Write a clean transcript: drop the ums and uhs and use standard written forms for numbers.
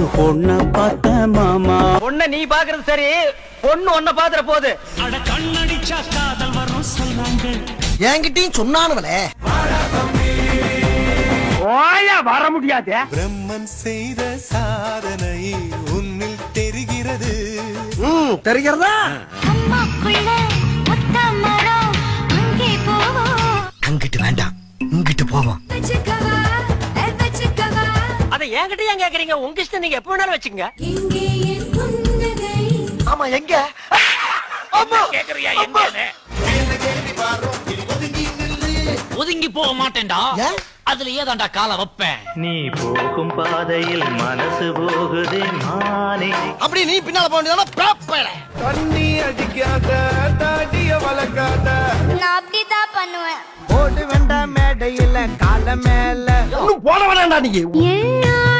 ஒரு பொண்ண பார்த்த மாமா. பொண்ண நீ பாக்குறது சரி, பொண்ணு ஒன்ன பாத்துற போது. அட கண்ணடிச்சா காதல் வரும் சொன்னாங்க. என்கிட்டயும் சொன்னானுவலே. ஓயா வர முடியாது. பிரம்மன் செய்த சாதனை உன்னில் தெரிகிறது. தெரிகிறதா? அங்கிட்டு வேண்டாம், இங்கிட்டு போவோம். அத என்கிட்ட ஏன் கேக்குறீங்க? உங்க இஷ்டம், நீங்க எப்ப வேணாலும் வச்சுங்க. ஆமா, எங்க கேக்குறியா? எங்க ஒதுங்கி போக மாட்டேன்டா. அதுல ஏதாண்டா கால வைப்பேன். நீ போகும் பாதையில் மனசு போகுதே மானே. அப்படி நீ பின்னால போக வேண்டியதான. தண்ணி அடிக்காத, தாடிய வளர்க்காத. நான் அப்படிதான் பண்ணுவேன். ஓடு வேண்டாம் மேடையில கால மேல. போட வேண்டாம்டா நீங்க. என்னாலும்